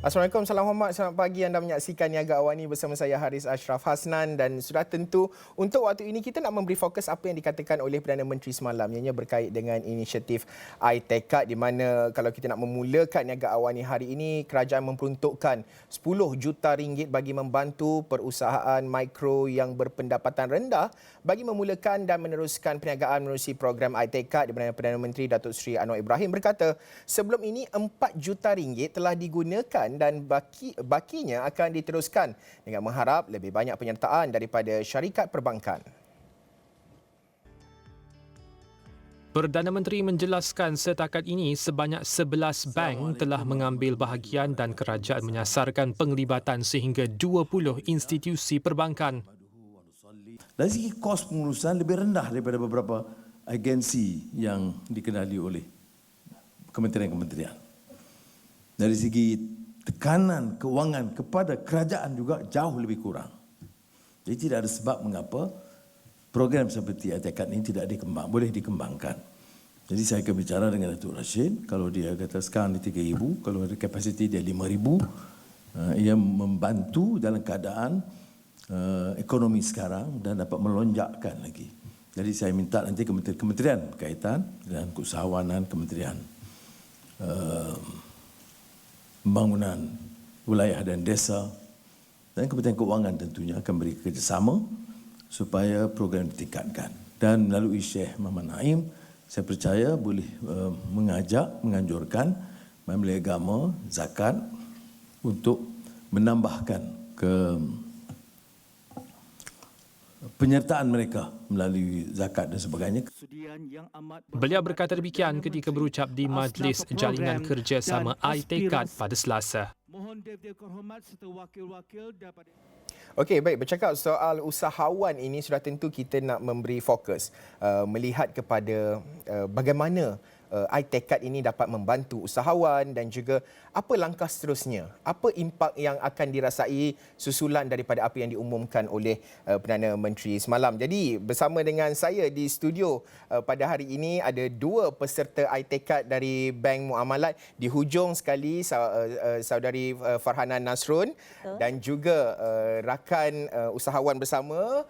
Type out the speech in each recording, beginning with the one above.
Assalamualaikum, salam hormat, selamat pagi. Anda menyaksikan Niaga Awani bersama saya Haris Ashraf Hasnan dan sudah tentu untuk waktu ini kita nak memberi fokus apa yang dikatakan oleh Perdana Menteri semalam, ianya berkait dengan inisiatif iTekad di mana kalau kita nak memulakan Niaga Awani hari ini, kerajaan memperuntukkan 10 juta ringgit bagi membantu perusahaan mikro yang berpendapatan rendah bagi memulakan dan meneruskan perniagaan menerusi program iTekad di mana Perdana Menteri Datuk Seri Anwar Ibrahim berkata sebelum ini 4 juta ringgit telah digunakan dan bakinya akan diteruskan dengan mengharap lebih banyak penyertaan daripada syarikat perbankan. Perdana Menteri menjelaskan setakat ini sebanyak 11 bank telah mengambil bahagian dan kerajaan menyasarkan penglibatan sehingga 20 institusi perbankan. Dari segi kos pengurusan lebih rendah daripada beberapa agensi yang dikenali oleh kementerian-kementerian. Dari segi tekanan kewangan kepada kerajaan juga jauh lebih kurang. Jadi tidak ada sebab mengapa program seperti iTekad ini tidak boleh dikembangkan. Jadi saya akan bicara dengan Datuk Rashid, kalau dia kata sekarang ni 3,000, kalau ada kapasiti dia 5,000, ia membantu dalam keadaan ekonomi sekarang dan dapat melonjakkan lagi. Jadi saya minta nanti kementerian berkaitan dengan keusahawanan, kementerian pembangunan wilayah dan desa dan Kementerian Keuangan tentunya akan beri kerjasama supaya program ditingkatkan. Dan melalui Syekh Muhammad Naim, saya percaya boleh menganjurkan Majlis Agama zakat untuk menambahkan penyertaan mereka melalui zakat dan sebagainya. Beliau berkata demikian ketika berucap di Majlis Jalinan Kerjasama iTekad pada Selasa. Okey, baik. Bercakap soal usahawan ini, sudah tentu kita nak memberi fokus melihat kepada bagaimana iTekad ini dapat membantu usahawan dan juga apa langkah seterusnya, apa impak yang akan dirasai susulan daripada apa yang diumumkan oleh Perdana Menteri semalam. Jadi bersama dengan saya di studio pada hari ini ada dua peserta iTekad dari Bank Muamalat. Di hujung sekali saudari Farhana Nasrun dan juga rakan usahawan bersama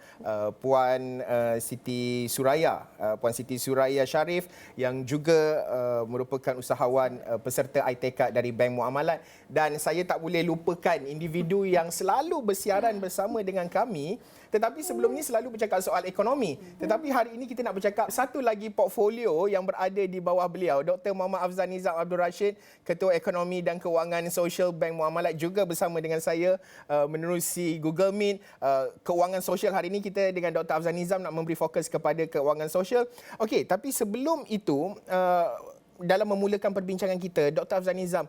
Puan Siti Suraya, Puan Siti Suraya Sharif yang juga merupakan usahawan peserta iTekad dari Bank Muamalat. Dan saya tak boleh lupakan individu yang selalu bersiaran bersama dengan kami, tetapi sebelum ni selalu bercakap soal ekonomi. Tetapi hari ini kita nak bercakap satu lagi portfolio yang berada di bawah beliau, Dr. Muhammad Afzal Nizam Abdul Rashid, Ketua Ekonomi dan Kewangan Sosial Bank Muamalat, juga bersama dengan saya menerusi Google Meet. Kewangan sosial hari ini kita dengan Dr. Afzal Nizam nak memberi fokus kepada kewangan sosial. Okey, tapi sebelum itu dalam memulakan perbincangan kita, Dr. Afzal Nizam,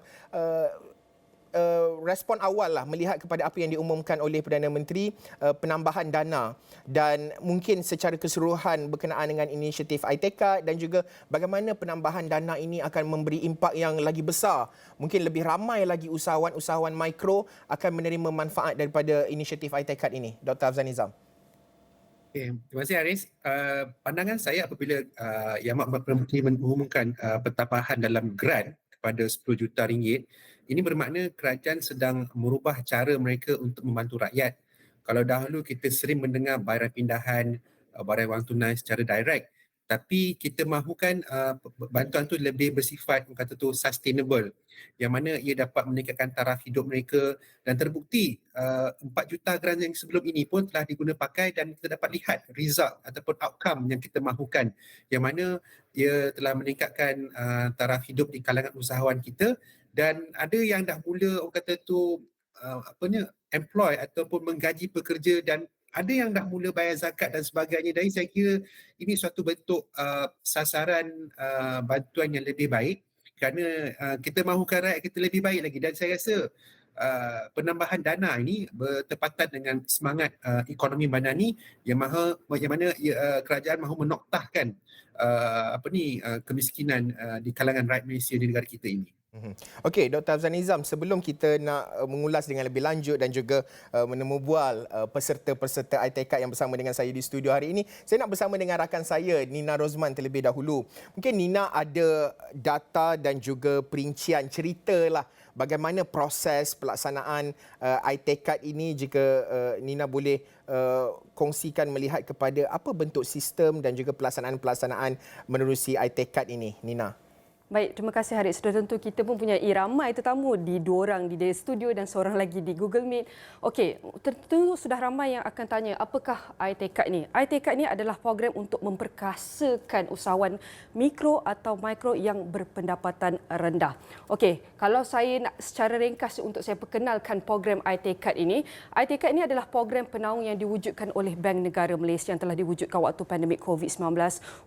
respon awal lah melihat kepada apa yang diumumkan oleh Perdana Menteri, penambahan dana dan mungkin secara keseluruhan berkenaan dengan inisiatif iTekad dan juga bagaimana penambahan dana ini akan memberi impak yang lagi besar. Mungkin lebih ramai lagi usahawan-usahawan mikro akan menerima manfaat daripada inisiatif iTekad ini. Dr. Afzal Nizam. Okay, terima kasih Haris. Pandangan saya apabila Yang Perdana Menteri mengumumkan pentambahan dalam grant kepada 10 juta ringgit, ini bermakna kerajaan sedang merubah cara mereka untuk membantu rakyat. Kalau dahulu kita sering mendengar bayaran pindahan, bayaran wang tunai secara direct, tapi kita mahukan bantuan tu lebih bersifat kata tu sustainable, yang mana ia dapat meningkatkan taraf hidup mereka. Dan terbukti 4 juta grant yang sebelum ini pun telah diguna pakai dan kita dapat lihat result ataupun outcome yang kita mahukan, yang mana ia telah meningkatkan taraf hidup di kalangan usahawan kita. Dan ada yang dah mula orang kata tu employ ataupun menggaji pekerja, dan ada yang dah mula bayar zakat dan sebagainya. Jadi saya kira ini suatu bentuk sasaran bantuan yang lebih baik, kerana kita mahukan rakyat kita lebih baik lagi. Dan saya rasa penambahan dana ini bertepatan dengan semangat ekonomi madani yang mana kerajaan mahu menoktahkan kemiskinan di kalangan rakyat Malaysia di negara kita ini. Okey, Dr. Afzal Nizam, sebelum kita nak mengulas dengan lebih lanjut dan juga menemu bual peserta-peserta ITECAD yang bersama dengan saya di studio hari ini, saya nak bersama dengan rakan saya, Nina Rozman terlebih dahulu. Mungkin Nina ada data dan juga perincian ceritalah bagaimana proses pelaksanaan ITECAD ini, jika Nina boleh kongsikan melihat kepada apa bentuk sistem dan juga pelaksanaan-pelaksanaan menerusi ITECAD ini, Nina. Baik, terima kasih Haris. Sudah tentu kita pun punya ramai tetamu di dua orang di studio dan seorang lagi di Google Meet. Okey, tentu sudah ramai yang akan tanya apakah ITECAD ni? ITECAD ni adalah program untuk memperkasakan usahawan mikro atau mikro yang berpendapatan rendah. Okey, kalau saya nak secara ringkas untuk saya perkenalkan program ITECAD ini adalah program penaung yang diwujudkan oleh Bank Negara Malaysia yang telah diwujudkan waktu pandemik COVID-19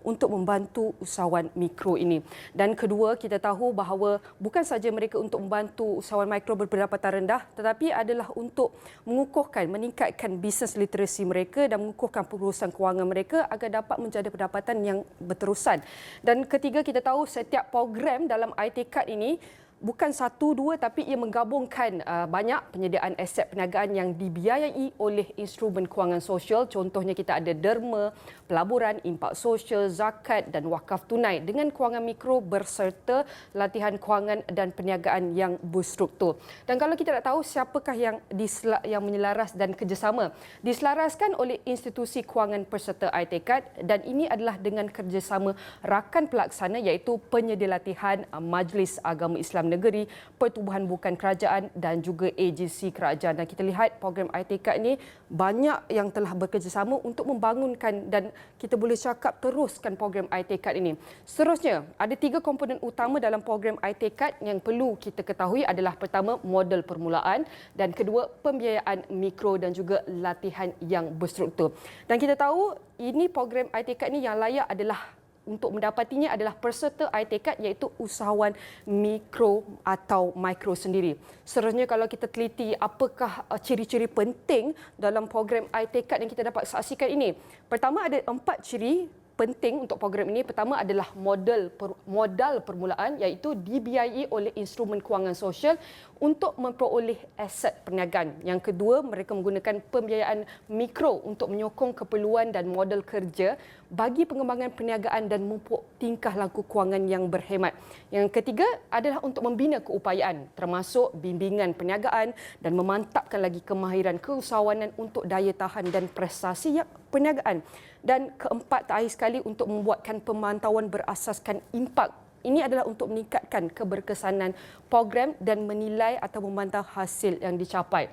untuk membantu usahawan mikro ini. Dan kedua, kita tahu bahawa bukan saja mereka untuk membantu usahawan mikro berpendapatan rendah, tetapi adalah untuk mengukuhkan, meningkatkan bisnes literasi mereka dan mengukuhkan pengurusan kewangan mereka agar dapat menjadi pendapatan yang berterusan. Dan ketiga, kita tahu setiap program dalam ITECAD ini bukan satu, dua, tapi ia menggabungkan banyak penyediaan aset perniagaan yang dibiayai oleh instrumen kewangan sosial. Contohnya kita ada derma, pelaburan, impak sosial, zakat dan wakaf tunai dengan kewangan mikro berserta latihan kewangan dan perniagaan yang berstruktur. Dan kalau kita nak tahu siapakah yang menyelaras dan kerjasama, diselaraskan oleh institusi kewangan peserta ITECAD dan ini adalah dengan kerjasama rakan pelaksana iaitu penyedia latihan Majlis Agama Islam Negeri, Pertubuhan Bukan Kerajaan dan juga agensi kerajaan. Dan kita lihat program ITECAD ini banyak yang telah bekerjasama untuk membangunkan dan kita boleh cakap teruskan program ITECAD ini. Seterusnya, ada 3 komponen utama dalam program ITECAD yang perlu kita ketahui adalah pertama, modal permulaan dan kedua, pembiayaan mikro dan juga latihan yang berstruktur. Dan kita tahu ini program ITECAD ini yang layak adalah untuk mendapatinya adalah peserta ITECAD iaitu usahawan mikro atau mikro sendiri. Seterusnya kalau kita teliti apakah ciri-ciri penting dalam program ITECAD yang kita dapat saksikan ini. Pertama, ada 4 ciri penting untuk program ini. Pertama adalah modal permulaan iaitu dibiayai oleh instrumen kewangan sosial untuk memperoleh aset perniagaan. Yang kedua, mereka menggunakan pembiayaan mikro untuk menyokong keperluan dan modal kerja bagi pengembangan perniagaan dan memupuk tingkah laku kewangan yang berhemat. Yang ketiga adalah untuk membina keupayaan termasuk bimbingan perniagaan dan memantapkan lagi kemahiran keusahawanan untuk daya tahan dan prestasi perniagaan. Dan keempat, terakhir sekali, untuk membuatkan pemantauan berasaskan impak. Ini adalah untuk meningkatkan keberkesanan program dan menilai atau memantau hasil yang dicapai.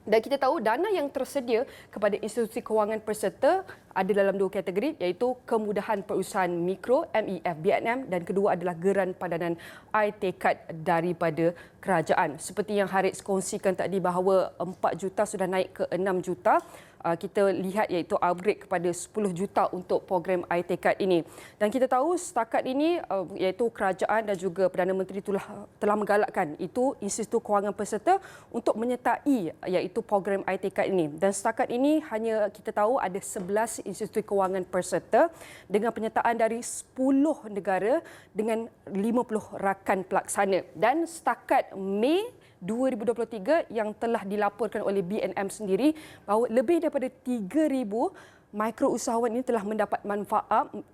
Dan kita tahu dana yang tersedia kepada institusi kewangan peserta ada dalam 2 kategori iaitu kemudahan perusahaan mikro MEF BNM dan kedua adalah geran padanan ITECAD daripada kerajaan. Seperti yang Haris kongsikan tadi bahawa 4 juta sudah naik ke 6 juta. Kita lihat iaitu upgrade kepada 10 juta untuk program ITECAD ini. Dan kita tahu setakat ini iaitu kerajaan dan juga Perdana Menteri telah menggalakkan itu institusi kewangan peserta untuk menyertai iaitu program ITECAD ini. Dan setakat ini hanya kita tahu ada 11 institusi kewangan peserta dengan penyertaan dari 10 negara dengan 50 rakan pelaksana. Dan setakat Mei 2023 yang telah dilaporkan oleh BNM sendiri bahawa lebih daripada 3,000 mikrousahawan ini telah mendapat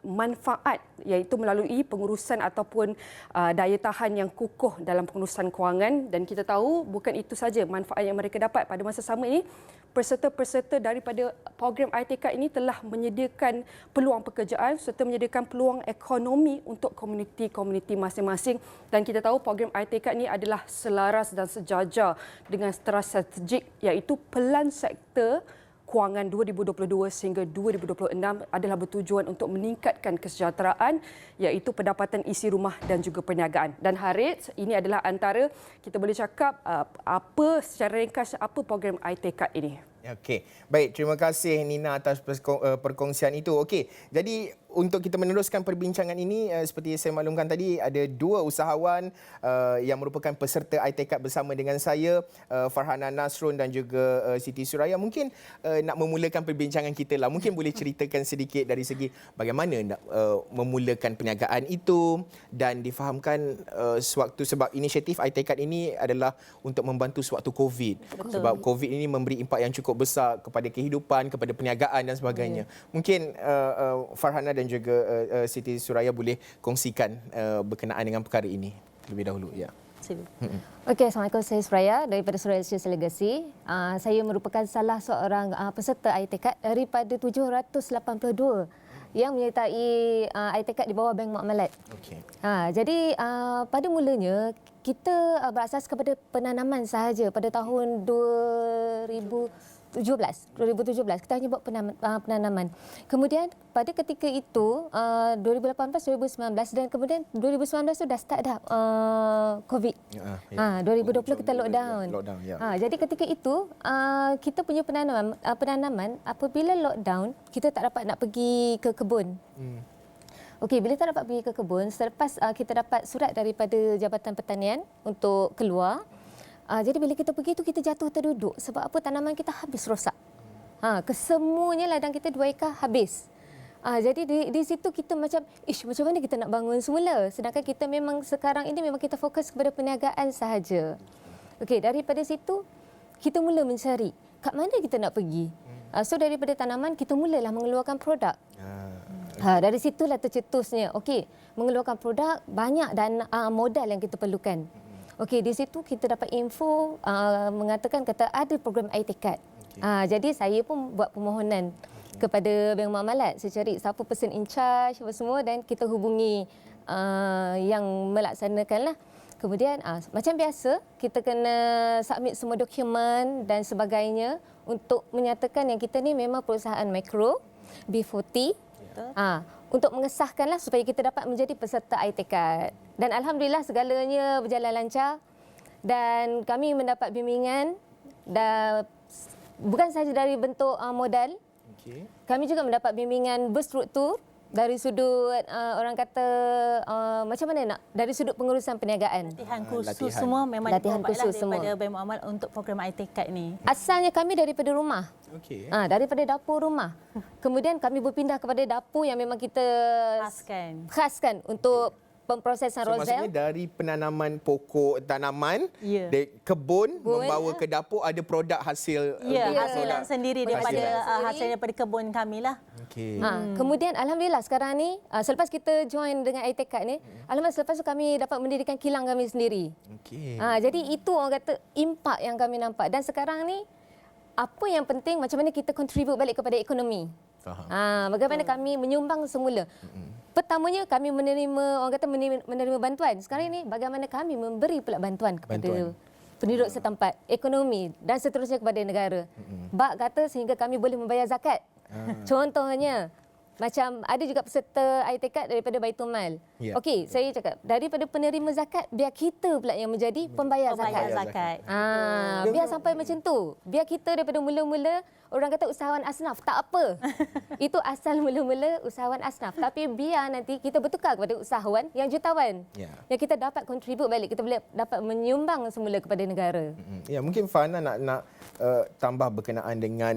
manfaat iaitu melalui pengurusan ataupun daya tahan yang kukuh dalam pengurusan kewangan. Dan kita tahu bukan itu saja manfaat yang mereka dapat. Pada masa sama ini, peserta-peserta daripada program ITECAD ini telah menyediakan peluang pekerjaan serta menyediakan peluang ekonomi untuk komuniti-komuniti masing-masing. Dan kita tahu program ITECAD ini adalah selaras dan sejajar dengan strategik iaitu Pelan Sektor Kewangan 2022 sehingga 2026 adalah bertujuan untuk meningkatkan kesejahteraan iaitu pendapatan isi rumah dan juga perniagaan. Dan Haris, ini adalah antara kita boleh cakap apa secara ringkas apa program ITECAD ini. Okey. Baik, terima kasih Nina atas perkongsian itu. Okey. Jadi untuk kita meneruskan perbincangan ini, seperti saya maklumkan tadi, ada dua usahawan yang merupakan peserta iTekad bersama dengan saya, Farhana Nasrun dan juga Siti Suraya. Mungkin nak memulakan perbincangan kita lah. Mungkin boleh ceritakan sedikit dari segi bagaimana nak memulakan perniagaan itu dan difahamkan sewaktu, sebab inisiatif iTekad ini adalah untuk membantu sewaktu COVID. Betul. Sebab COVID ini memberi impak yang cukup besar kepada kehidupan, kepada perniagaan dan sebagainya. Mungkin Farhana dan juga Siti Suraya boleh kongsikan berkenaan dengan perkara ini lebih dahulu. Ya. Okey, Assalamualaikum, saya Suraya daripada Suraya Social Legacy. Saya merupakan salah seorang peserta iTekad daripada 782 yang menyertai iTekad di bawah Bank Muamalat. Okey. Jadi pada mulanya kita berasas kepada penanaman sahaja pada tahun 2017 kita hanya buat penanaman. Kemudian pada ketika itu 2018 2019 dan kemudian 2019 tu dah start dah COVID. 2020 kita lockdown. Ya. Jadi ketika itu kita punya penanaman apabila lockdown kita tak dapat nak pergi ke kebun. Okey, bila tak dapat pergi ke kebun, selepas kita dapat surat daripada Jabatan Pertanian untuk keluar. Jadi bila kita pergi tu kita jatuh terduduk sebab apa, tanaman kita habis rosak. Kesemuanya ladang kita 2 ekar habis. Jadi di situ kita macam macam mana kita nak bangun semula, sedangkan kita memang sekarang ini memang kita fokus kepada perniagaan sahaja. Okey, daripada situ kita mula mencari kat mana kita nak pergi. So daripada tanaman kita mulalah mengeluarkan produk. Dari situlah tercetusnya. Okey, mengeluarkan produk banyak dan modal yang kita perlukan. Okey, di situ kita dapat info mengatakan kata ada program iTekad. Jadi saya pun buat permohonan kepada Bank Muamalat. Saya cari siapa person in charge apa semua dan kita hubungi yang melaksanakanlah. Kemudian macam biasa kita kena submit semua dokumen dan sebagainya untuk menyatakan yang kita ni memang perusahaan mikro B40. Untuk mengesahkanlah supaya kita dapat menjadi peserta iTekad. Dan alhamdulillah segalanya berjalan lancar dan kami mendapat bimbingan dan bukan sahaja dari bentuk modal. Kami juga mendapat bimbingan berstruktur dari sudut orang kata macam mana nak dari sudut pengurusan perniagaan. Latihan khusus semua memang latihan khusus daripada Bank Muamalat untuk program iTekad ni. Asalnya kami daripada rumah. Okey. Daripada dapur rumah. Kemudian kami berpindah kepada dapur yang memang kita khaskan untuk pemprosesan So rozel. maksudnya dari penanaman pokok tanaman, Ya. kebun membawa ke dapur ada produk hasil. Hasil sendiri daripada hasil daripada kebun kami lah. Okey. Kemudian alhamdulillah sekarang ni selepas kita join dengan iTekad ni, alhamdulillah selepas tu kami dapat mendirikan kilang kami sendiri. Okey. Jadi itu orang kata impak yang kami nampak dan sekarang ni apa yang penting macam mana kita contribute balik kepada ekonomi. Faham. Bagaimana kami menyumbang semula. Pertamanya kami menerima bantuan. Sekarang ini bagaimana kami memberi pula bantuan kepada penduduk setempat, ekonomi dan seterusnya kepada negara. Bak kata sehingga kami boleh membayar zakat. Contohnya macam ada juga peserta iTekad daripada Baitul Mal. Ya. Okey, saya cakap daripada penerima zakat biar kita pula yang menjadi pembayar zakat. Biar sampai macam tu. Biar kita daripada mula-mula orang kata usahawan asnaf, tak apa. Itu asal mula-mula usahawan asnaf. Tapi biar nanti kita bertukar kepada usahawan yang jutawan. Ya. Yang kita dapat contribute balik, kita boleh dapat menyumbang semula kepada negara. Ya, mungkin Farhana nak tambah berkenaan dengan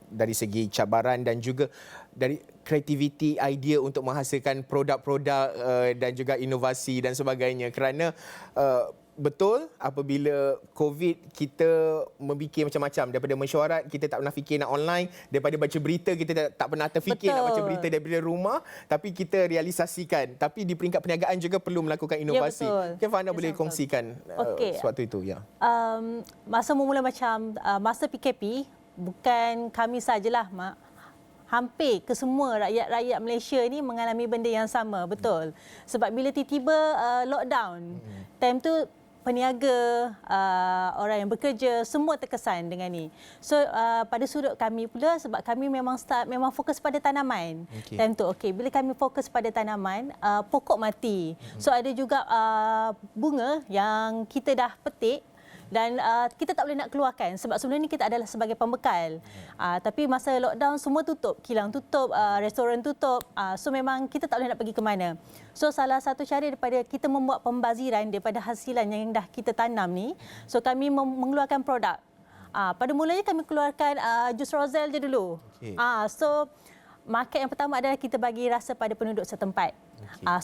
dari segi cabaran dan juga dari kreativiti, idea untuk menghasilkan produk-produk dan juga inovasi dan sebagainya. Kerana betul apabila COVID kita memfikir macam-macam, daripada mesyuarat kita tak pernah fikir nak online, daripada baca berita kita tak pernah terfikir nak baca berita daripada rumah, tapi kita realisasikan. Tapi di peringkat perniagaan juga perlu melakukan inovasi. Mungkin Farhana boleh kongsikan sewaktu itu. Ya. Masa mula macam masa PKP, bukan kami sajalah hampir kesemua rakyat-rakyat Malaysia ni mengalami benda yang sama, betul. Sebab bila tiba-tiba lockdown, time tu peniaga, orang yang bekerja, semua terkesan dengan ni. So pada sudut kami pula, sebab kami memang fokus pada tanaman. Time tu, bila kami fokus pada tanaman, pokok mati. So ada juga bunga yang kita dah petik, Dan kita tak boleh nak keluarkan sebab sebelum ni kita adalah sebagai pembekal. Tapi masa lockdown semua tutup, kilang tutup, restoran tutup. So memang kita tak boleh nak pergi ke mana. So salah satu cara daripada kita membuat pembaziran daripada hasilan yang dah kita tanam ni, so kami mengeluarkan produk. Pada mulanya kami keluarkan jus Roselle je dulu. Okey. So market yang pertama adalah kita bagi rasa pada penduduk setempat.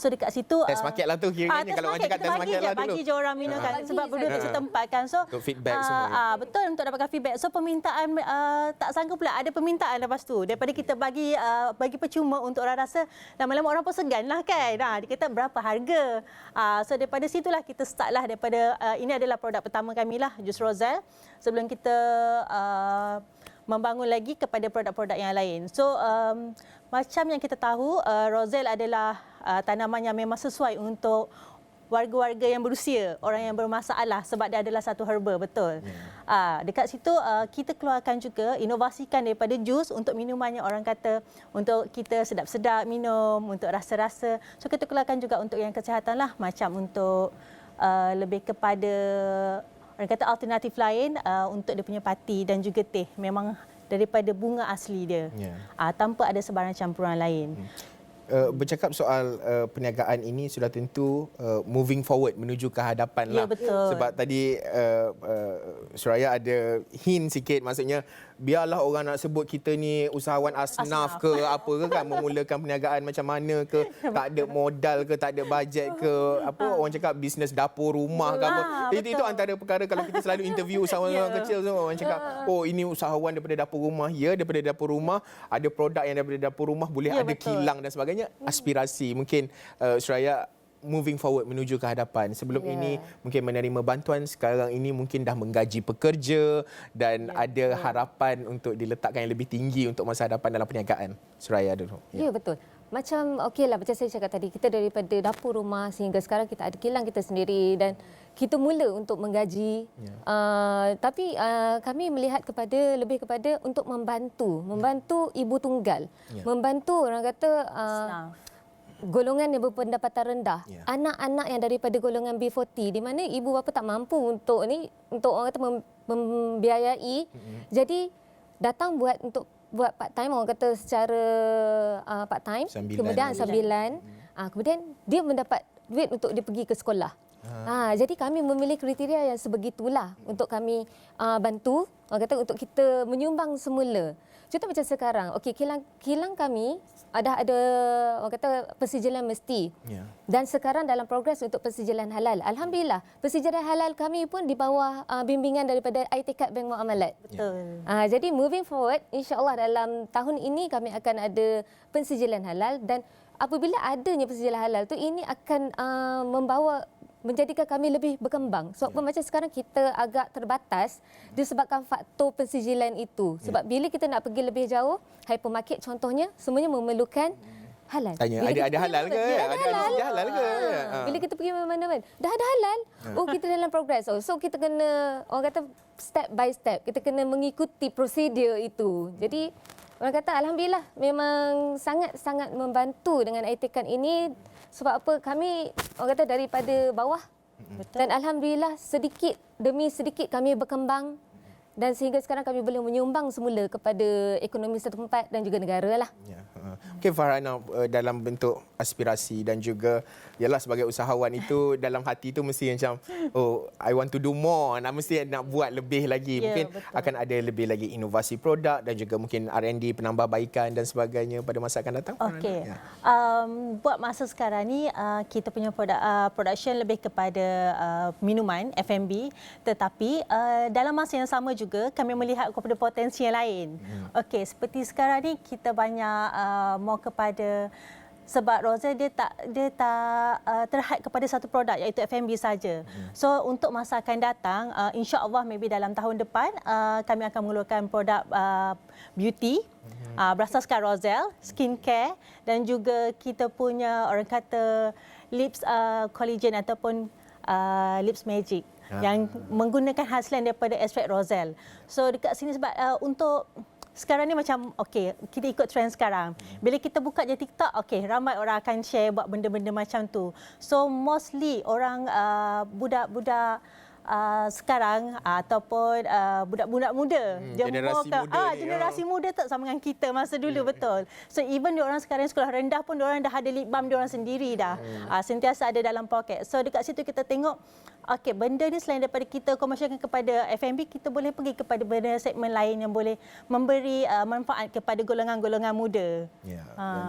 So dekat situ Test market lah tu kiranya kalau orang cakap test market lah dulu. Bagi je orang minum kan sebab penduduk setempat kan. So Untuk feedback semua. betul, untuk dapatkan feedback. So permintaan tak sangka pula ada permintaan lepas tu daripada kita bagi percuma untuk orang rasa, lama-lama orang pun segan lah kan. Dia kata berapa harga. So daripada situlah kita start lah daripada ini adalah produk pertama kami lah, jus Roselle, sebelum kita membangun lagi kepada produk-produk yang lain. So macam yang kita tahu, Roselle adalah tanaman yang memang sesuai untuk warga-warga yang berusia, orang yang bermasalah sebab dia adalah satu herba, betul. Dekat situ kita keluarkan juga, inovasikan daripada jus untuk minuman yang orang kata untuk kita sedap-sedap minum, untuk rasa-rasa. So kita keluarkan juga untuk yang kesihatan lah, macam untuk lebih kepada orang kata alternatif lain untuk dia punya pati dan juga teh. Memang daripada bunga asli dia, tanpa ada sebarang campuran lain. Bercakap soal perniagaan ini sudah tentu moving forward menuju ke hadapan lah. Ya, betul. Sebab tadi Suraya ada hint sikit, maksudnya biarlah orang nak sebut kita ni usahawan asnaf ke apa ke kan, memulakan perniagaan macam mana ke, tak ada modal ke, tak ada bajet ke, apa orang cakap bisnes dapur rumah ke apa. Itu antara perkara kalau kita selalu interview usahawan kecil semua, orang cakap oh ini usahawan daripada dapur rumah. Ya, daripada dapur rumah, ada produk yang daripada dapur rumah, boleh ada betul. kilang dan sebagainya. Aspirasi mungkin Suraya moving forward menuju ke hadapan. Sebelum ini mungkin menerima bantuan, sekarang ini mungkin dah menggaji pekerja dan ada harapan untuk diletakkan yang lebih tinggi untuk masa hadapan dalam perniagaan. Suraya dulu. Ya, betul. Macam okeylah, macam saya cakap tadi, kita daripada dapur rumah sehingga sekarang kita ada kilang kita sendiri dan kita mula untuk menggaji. Tapi kami melihat lebih kepada untuk membantu ibu tunggal, membantu orang kata golongan yang berpendapatan rendah, anak-anak yang daripada golongan B40 di mana ibu bapa tak mampu untuk orang kata membiayai. Jadi datang buat part time, orang kata secara part time, kemudian sambilan, kemudian dia mendapat duit untuk dia pergi ke sekolah. Jadi kami memilih kriteria yang sebegitulah untuk kami bantu, orang kata untuk kita menyumbang semula. Contoh macam sekarang, okey, kilang kami ada orang kata persijilan mesti. Dan sekarang dalam progres untuk persijilan halal. Alhamdulillah, persijilan halal kami pun di bawah bimbingan daripada iTekad Bank Muamalat. Betul. Jadi moving forward, insya-Allah dalam tahun ini kami akan ada persijilan halal, dan apabila adanya persijilan halal tu, ini akan menjadikan kami lebih berkembang. Sebab macam sekarang kita agak terbatas disebabkan faktor pensijilan itu. Sebab bila kita nak pergi lebih jauh, hypermarket contohnya, semuanya memerlukan halal. Tanya, ada halal ke? Ada halal ke? Bila kita pergi mana-mana, dah ada halal. Oh, kita dalam progress. So kita kena, orang kata step by step, kita kena mengikuti prosedur itu. Jadi orang kata alhamdulillah memang sangat-sangat membantu dengan iTekad ini. Sebab apa, kami orang kata daripada bawah. Dan alhamdulillah sedikit demi sedikit kami berkembang, dan sehingga sekarang kami boleh menyumbang semula kepada ekonomi setempat dan juga negara lah. Okey Farhana, dalam bentuk aspirasi dan juga ialah sebagai usahawan itu dalam hati itu mesti macam I want to do more, mesti nak buat lebih lagi. Mungkin akan ada lebih lagi inovasi produk dan juga mungkin R&D, penambahbaikan dan sebagainya pada masa akan datang. Okey. Buat masa sekarang ni kita punya production lebih kepada minuman F&B, tetapi dalam masa yang sama juga kami melihat kepada potensi yang lain. Okey, seperti sekarang ni kita banyak mau kepada, sebab Roselle dia tak terhad kepada satu produk iaitu F&B saja. So untuk masa akan datang, insya-Allah maybe dalam tahun depan kami akan mengeluarkan produk beauty berasaskan Roselle, skincare, dan juga kita punya orang kata lips collagen ataupun lips magic yang menggunakan hasilan daripada ekstrak Roselle. So dekat sini sebab untuk sekarang ni macam okey, kita ikut trend sekarang. Bila kita buka je TikTok, okey, ramai orang akan share buat benda-benda macam tu. So mostly orang budak-budak sekarang ataupun budak-budak muda generasi muda ni, generasi muda tak sama dengan kita masa dulu, betul. So even diorang sekarang sekolah rendah pun diorang dah ada lip balm diorang sendiri dah. Sentiasa ada dalam poket. So dekat situ kita tengok okey, benda ni selain daripada kita komersialkan kepada F&B, kita boleh pergi kepada benda segmen lain yang boleh memberi manfaat kepada golongan-golongan muda. Ya.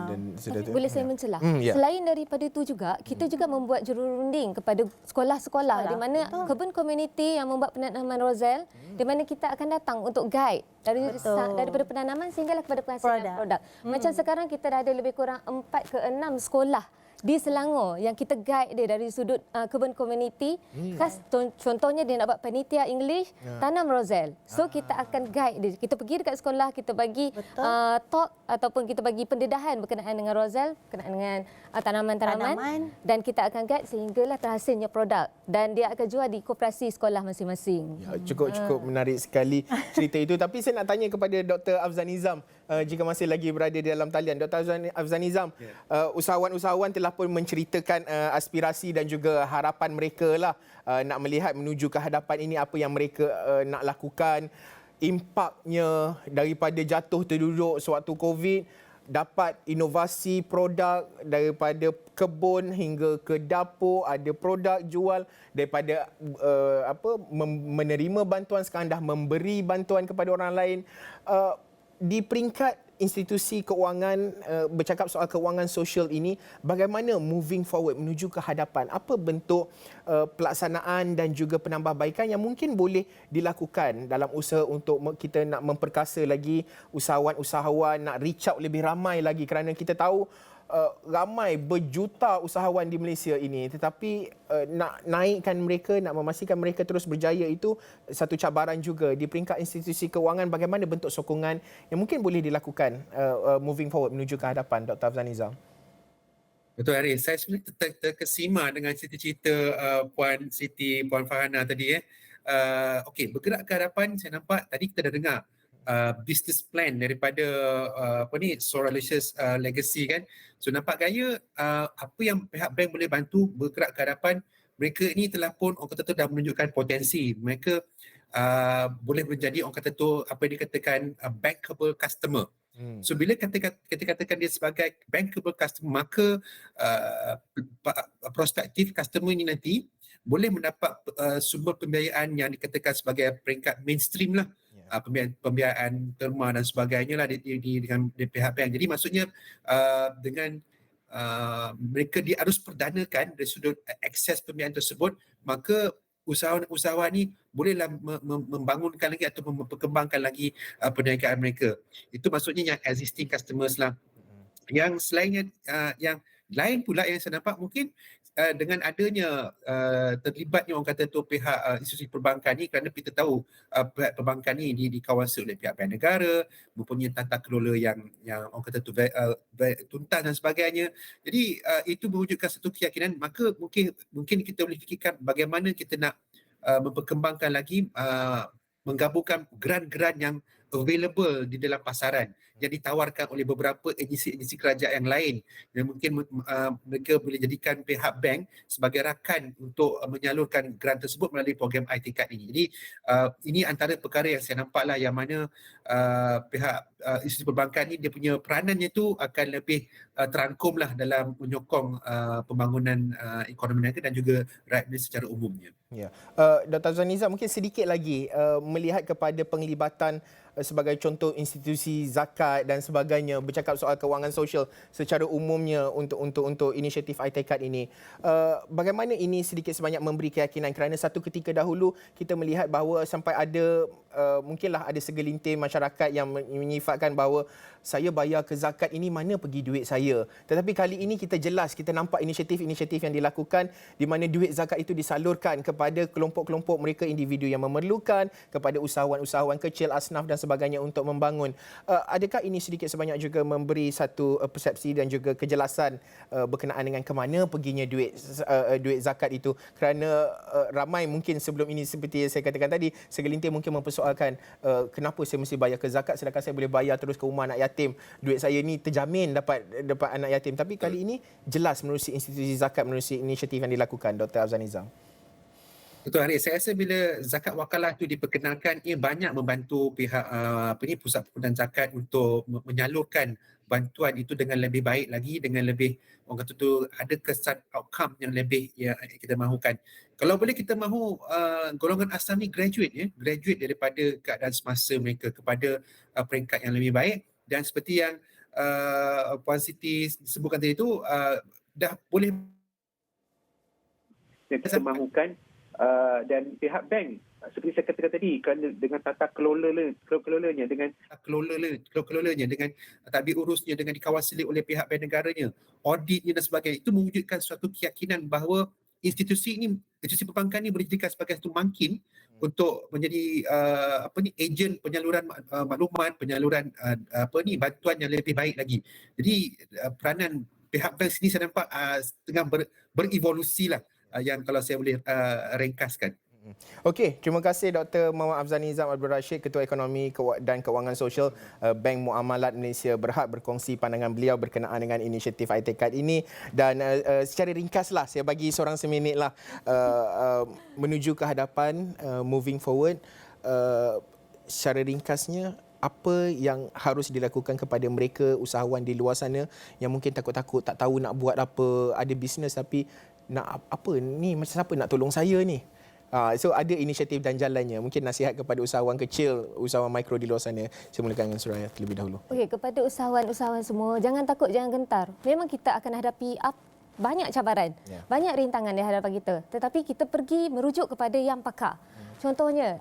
Dan sudah Tapi boleh saya mencelah. ya. Selain daripada itu juga, kita juga membuat jururunding kepada sekolah-sekolah di mana kebun komuniti yang membuat penanaman Roselle, di mana kita akan datang untuk guide daripada penanaman sehinggalah kepada penghasilan produk. Macam sekarang kita dah ada lebih kurang 4 ke 6 sekolah di Selangor yang kita guide dia dari sudut kebun komuniti. Contohnya dia nak buat panitia English, tanam Roselle. So kita akan guide dia. Kita pergi dekat sekolah, kita bagi talk ataupun kita bagi pendedahan berkenaan dengan Roselle, berkenaan dengan tanaman-tanaman, dan kita akan guide sehinggalah terhasilnya produk dan dia akan jual di koperasi sekolah masing-masing. Ya, cukup menarik sekali cerita itu. Tapi saya nak tanya kepada Dr. Afzan Nizam, jika masih lagi berada di dalam talian. Dr. Afzan Nizam, usahawan-usahawan telah pun menceritakan aspirasi dan juga harapan mereka lah nak melihat menuju ke hadapan ini, apa yang mereka nak lakukan. Impaknya daripada jatuh terduduk sewaktu COVID, dapat inovasi produk daripada kebun hingga ke dapur, ada produk jual, daripada menerima bantuan sekarang dah memberi bantuan kepada orang lain. Di peringkat institusi keuangan, bercakap soal keuangan sosial ini, bagaimana moving forward menuju ke hadapan? Apa bentuk pelaksanaan dan juga penambahbaikan yang mungkin boleh dilakukan dalam usaha untuk kita nak memperkasa lagi usahawan-usahawan, nak reach out lebih ramai lagi, kerana kita tahu ramai berjuta usahawan di Malaysia ini, tetapi nak naikkan mereka, nak memastikan mereka terus berjaya itu satu cabaran juga. Di peringkat institusi keuangan, bagaimana bentuk sokongan yang mungkin boleh dilakukan moving forward menuju ke hadapan, Dr. Afzan Nizam? Betul, Haris. Saya sebenarnya terkesima dengan cerita-cerita Puan Siti, Puan Farhana tadi. Okey, bergerak ke hadapan, saya nampak tadi kita dah dengar business plan daripada Soralicious Legacy kan. So nampak gaya apa yang pihak bank boleh bantu bergerak ke hadapan. Mereka ini telah pun orang kata tu dah menunjukkan potensi. Mereka boleh menjadi orang kata tu apa yang dikatakan bankable customer. So bila kita katakan dia sebagai bankable customer, maka prospektif customer ini nanti boleh mendapat sumber pembiayaan yang dikatakan sebagai peringkat mainstream lah. Pembiayaan terma dan sebagainya lah dengan pihak bank. Jadi maksudnya dengan mereka diarus perdanakan dari sudut akses pembiayaan tersebut, maka usahawan-usahawan ni bolehlah membangunkan lagi atau memperkembangkan lagi perniagaan mereka. Itu maksudnya yang existing customers lah. Yang selainnya, yang lain pula yang saya nampak mungkin dengan adanya terlibatnya orang kata tu pihak institusi perbankan ni, kerana kita tahu pihak perbankan ni dikawasi oleh pihak bank negara, mempunyai tata kelola yang orang kata tu tuntas dan sebagainya. Jadi itu mewujudkan satu keyakinan, maka mungkin kita boleh fikirkan bagaimana kita nak memperkembangkan lagi, menggabungkan geran-geran yang available di dalam pasaran yang ditawarkan oleh beberapa agensi kerajaan yang lain, yang mungkin mereka boleh jadikan pihak bank sebagai rakan untuk menyalurkan grant tersebut melalui program iTakeCard ini. Jadi ini antara perkara yang saya nampaklah yang mana pihak institusi perbankan ini dia punya peranannya tu akan lebih terangkumlah dalam menyokong pembangunan ekonomi negara dan juga rakyat Malaysia secara umumnya. Ya. Dr. Afzan Nizam, mungkin sedikit lagi melihat kepada penglibatan sebagai contoh institusi zakat dan sebagainya, bercakap soal kewangan sosial secara umumnya untuk inisiatif iTakeCard ini. Bagaimana ini sedikit sebanyak memberi keyakinan, kerana satu ketika dahulu kita melihat bahawa sampai ada mungkinlah ada segelintir masyarakat yang menyifatkan bahawa saya bayar ke zakat ini, mana pergi duit saya. Tetapi kali ini kita jelas, kita nampak inisiatif-inisiatif yang dilakukan di mana duit zakat itu disalurkan kepada kelompok-kelompok mereka, individu yang memerlukan, kepada usahawan-usahawan kecil, asnaf dan sebagainya untuk membangun. Adakah ini sedikit sebanyak juga memberi satu persepsi dan juga kejelasan berkenaan dengan ke mana perginya duit zakat itu? Kerana ramai mungkin sebelum ini, seperti yang saya katakan tadi, segelintir mungkin mempersoalkan kenapa saya mesti bayar ke zakat sedangkan saya boleh bayar terus ke rumah anak yatim. Duit saya ni terjamin dapat anak yatim. Tapi kali ini jelas menerusi institusi zakat, menerusi inisiatif yang dilakukan, Dr. Afzan Nizam. Betul Haris, saya rasa bila zakat wakalah itu diperkenalkan, ia banyak membantu pihak pusat pengurusan zakat untuk menyalurkan bantuan itu dengan lebih baik lagi, dengan lebih orang kata tu ada kesan outcome yang lebih yang kita mahukan. Kalau boleh kita mahu golongan asal ni graduate daripada keadaan semasa mereka kepada peringkat yang lebih baik, dan seperti yang Puan Siti sebutkan tadi itu, dah boleh kita mahukan. Dan pihak bank seperti saya katakan tadi, kerana dengan tata kelolanya, dengan tadbir urusnya, dengan dikawasi oleh pihak bank negaranya, auditnya dan sebagainya, itu mewujudkan suatu keyakinan bahawa institusi perbankan ini boleh dijadikan sebagai satu mangkin untuk menjadi ejen penyaluran maklumat, penyaluran bantuan yang lebih baik lagi. Jadi peranan pihak bank sini saya nampak tengah berevolusi lah, yang kalau saya boleh ringkaskan. Okey, terima kasih Dr. Muhammad Afzal Nizam Abdul Rashid, Ketua Ekonomi dan Kewangan Sosial Bank Muamalat Malaysia Berhad, berkongsi pandangan beliau berkenaan dengan inisiatif iTekad ini. Dan secara ringkaslah, saya bagi seorang seminit lah menuju ke hadapan, moving forward. Secara ringkasnya, apa yang harus dilakukan kepada mereka usahawan di luar sana yang mungkin takut-takut, tak tahu nak buat apa, ada bisnes tapi nak apa ni, macam siapa nak tolong saya ni? So ada inisiatif dan jalannya. Mungkin nasihat kepada usahawan kecil, usahawan mikro di luar sana. Saya mulakan dengan Suraya terlebih dahulu. Okey, kepada usahawan-usahawan semua, jangan takut, jangan gentar. Memang kita akan hadapi banyak cabaran, banyak rintangan di hadapan kita. Tetapi kita pergi merujuk kepada yang pakar. Contohnya,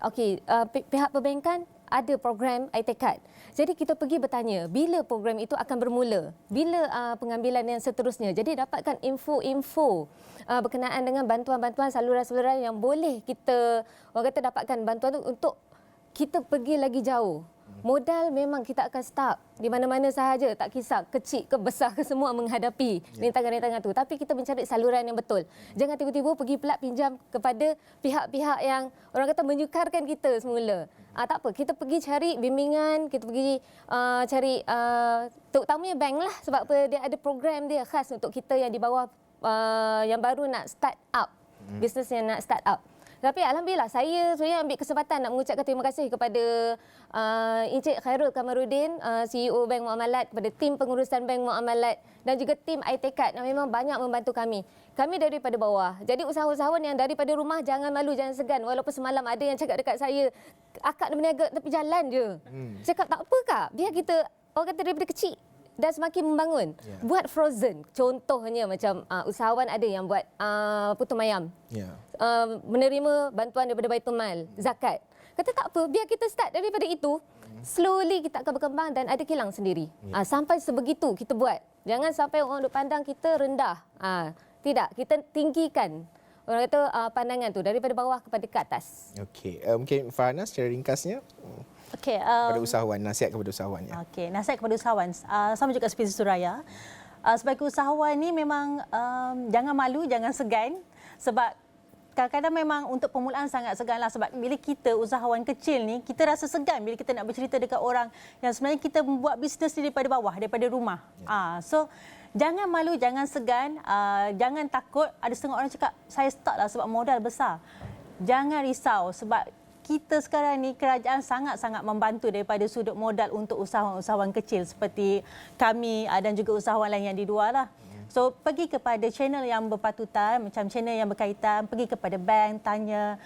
pihak perbankan ada program iTekad. Jadi kita pergi bertanya, bila program itu akan bermula? Bila pengambilan yang seterusnya? Jadi dapatkan info-info berkenaan dengan bantuan-bantuan saluran-saluran yang boleh kita, orang kata, dapatkan bantuan itu untuk kita pergi lagi jauh. Modal memang kita akan start di mana-mana sahaja, tak kisah kecil ke besar ke, semua menghadapi rintangan-rintangan itu. Tapi kita mencari saluran yang betul. Jangan tiba-tiba pergi pelak pinjam kepada pihak-pihak yang orang kata menyukarkan kita semula. Tak apa, kita pergi cari bimbingan, kita pergi cari terutamanya bank lah, sebab apa, dia ada program dia khas untuk kita yang di bawah yang baru nak start up, bisnes yang nak start up. Tapi alhamdulillah saya ambil kesempatan nak mengucapkan terima kasih kepada Encik Khairul Kamaruddin, CEO Bank Muamalat, kepada tim pengurusan Bank Muamalat dan juga tim iTekad yang memang banyak membantu kami. Kami daripada bawah. Jadi usahawan-usahawan yang daripada rumah, jangan malu, jangan segan. Walaupun semalam ada yang cakap dekat saya, akak nak berniaga tepi jalan je. Cakap tak apa kak, biar kita, orang kata, daripada kecil dan semakin membangun. Buat frozen. Contohnya macam usahawan ada yang buat putu mayam. Menerima bantuan daripada Baitul Mal, zakat. Kata tak apa, biar kita start daripada itu. Slowly kita akan berkembang dan ada kilang sendiri. Sampai sebegitu kita buat. Jangan sampai orang duk pandang kita rendah. Tidak, kita tinggikan, orang kata, pandangan tu daripada bawah kepada ke atas. Okey, mungkin Farhana secara ringkasnya. Okey, kepada usahawan, nasihat kepada usahawan. Okey, nasihat kepada usahawan. Sama juga seperti Suraya. Sebagai usahawan ni memang jangan malu, jangan segan, sebab kadang-kadang memang untuk permulaan sangat seganlah, sebab bila kita usahawan kecil ni, kita rasa segan bila kita nak bercerita dekat orang yang sebenarnya kita membuat bisnes ni daripada bawah, daripada rumah. So jangan malu, jangan segan, jangan takut. Ada setengah orang cakap, saya start lah sebab modal besar. Jangan risau, sebab kita sekarang ni kerajaan sangat-sangat membantu daripada sudut modal untuk usahawan-usahawan kecil seperti kami dan juga usahawan lain yang di luar lah. So pergi kepada channel yang berpatutan, macam channel yang berkaitan, pergi kepada bank, tanya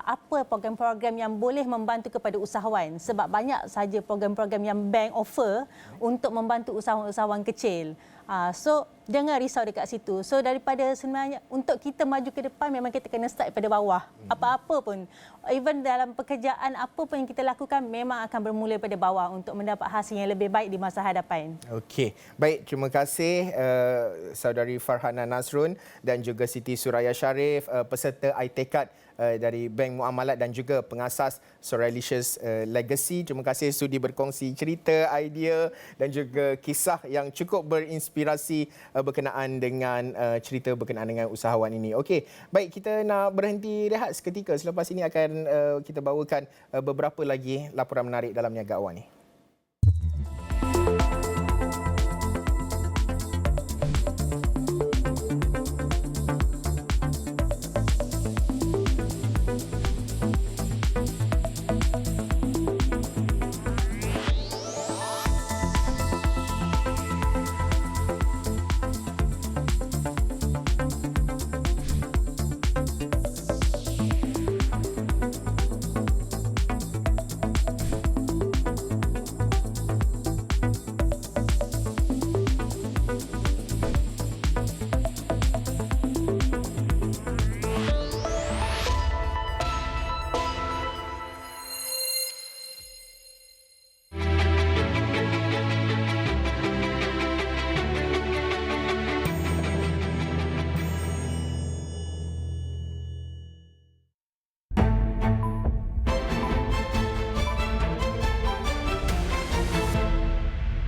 apa program-program yang boleh membantu kepada usahawan, sebab banyak saja program-program yang bank offer untuk membantu usahawan-usahawan kecil. So jangan risau dekat situ. So daripada sebenarnya untuk kita maju ke depan, memang kita kena start daripada bawah. Apa-apa pun, even dalam pekerjaan apa pun yang kita lakukan, memang akan bermula daripada bawah untuk mendapat hasil yang lebih baik di masa hadapan. Okey, baik, terima kasih saudari Farhana Nasrun dan juga Siti Suraya Sharif, peserta iTekad dari Bank Muamalat dan juga pengasas Soralicious Legacy. Terima kasih sudi berkongsi cerita, idea dan juga kisah yang cukup berinspirasi berkenaan dengan cerita berkenaan dengan usahawan ini. Okey, baik, kita nak berhenti rehat seketika. Selepas ini akan kita bawakan beberapa lagi laporan menarik dalam Niaga Awal ni.